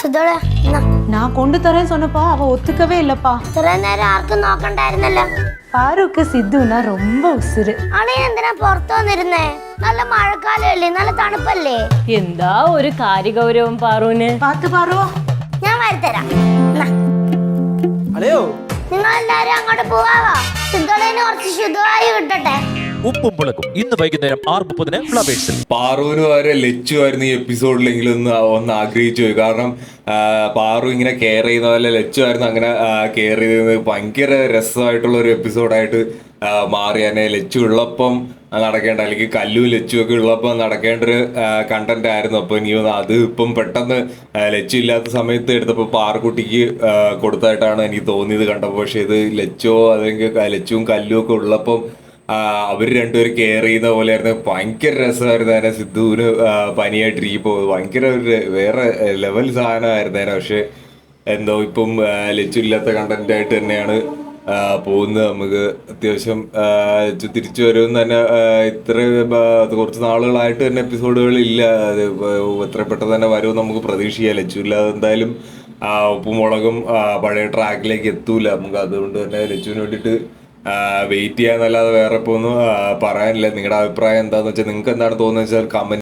நான் கொண்டு தரேன்னு சொன்னப்பா அவ ஒத்துக்கவே இல்லப்பா. ഇത്രയും നേരം ആർക്കും നോക്കണ്ടായിരുന്നല്ലോ. പാറുക്ക് സിദ്ധുവിനാ ரொம்ப ഉസിര്. അളിയൻ എന്തിനാ പുറത്തു വന്നിരുന്നേ? നല്ല മഴക്കാലമല്ലേ, നല്ല തണുപ്പല്ലേ? എന്താ ഒരു കാര്യഗൗരവം പാറുവിന്. പാത്ത് പാറു, ഞാൻ വരുത്തരാം. അല്ലയോ നിങ്ങൾ എല്ലാരും അങ്ങോട്ട് പോവാവോ? സിദ്ധുവിന് കുറച്ച് ശുദ്ധവായു കിട്ടട്ടെ. ഉപ്പും മുളകും ഇന്ന് വൈകുന്നേരം 6:30 ഫ്ലവേഴ്സിൽ. പാറുവിന് വരെ ലച്ചുമായിരുന്നു ഈ എപ്പിസോഡിലെങ്കിലും ഒന്ന് ആഗ്രഹിച്ചു പോയി. കാരണം പാറു ഇങ്ങനെ കെയർ ചെയ്യുന്ന പോലെ ലച്ചുമായിരുന്നു അങ്ങനെ കെയർ ചെയ്തത്. ഭയങ്കര രസമായിട്ടുള്ള ഒരു എപ്പിസോഡായിട്ട് മാറിയാനെ. ലച്ചു ഉള്ളപ്പം നടക്കേണ്ട, അല്ലെങ്കിൽ കല്ലു ലച്ചു ഒക്കെ ഉള്ളപ്പം നടക്കേണ്ട ഒരു കണ്ടന്റ് ആയിരുന്നു. അപ്പൊ ഇനി അത് ഇപ്പം പെട്ടെന്ന് ലച്ചു ഇല്ലാത്ത സമയത്ത് എടുത്തപ്പോൾ പാറുക്കുട്ടിക്ക് കൊടുത്തായിട്ടാണ് എനിക്ക് തോന്നിയത് കണ്ടപ്പോൾ. പക്ഷെ ഇത് ലച്ചോ അല്ലെങ്കിൽ ലച്ചുവും കല്ലും ഒക്കെ ഉള്ളപ്പം അവർ രണ്ടുപേരും കെയർ ചെയ്യുന്ന പോലെയായിരുന്നു. ഭയങ്കര രസമായിരുന്നു അതിനെ. സിദ്ധുവിന് പനിയായിട്ടിരിക്കുമ്പോൾ ഭയങ്കര ഒരു വേറെ ലെവൽ സാധനമായിരുന്നു അതിനെ. പക്ഷെ എന്തോ ഇപ്പം ലച്ചു ഇല്ലാത്ത കണ്ടന്റ് ആയിട്ട് തന്നെയാണ് പോകുന്നത്. നമുക്ക് അത്യാവശ്യം തിരിച്ചു വരുമെന്ന് തന്നെ ഇത്ര കുറച്ച് നാളുകളായിട്ട് തന്നെ എപ്പിസോഡുകളില്ല. അത് എത്ര പെട്ടെന്ന് തന്നെ വരുമെന്ന് നമുക്ക് പ്രതീക്ഷിക്കാം. ലച്ചു ഇല്ലാതെ എന്തായാലും ഉപ്പും മുളകും പഴയ ട്രാക്കിലേക്ക് എത്തൂല നമുക്ക്. അതുകൊണ്ട് തന്നെ ലച്ചുവിന് വേണ്ടിയിട്ട് വെയിറ്റ് ചെയ്യാന്നല്ലാതെ വേറെ ഇപ്പോൾ ഒന്നും പറയാനില്ല. നിങ്ങളുടെ അഭിപ്രായം എന്താണെന്ന് വെച്ചാൽ, നിങ്ങൾക്ക് എന്താണ് തോന്നുന്നത് വെച്ചാൽ കമന്റ്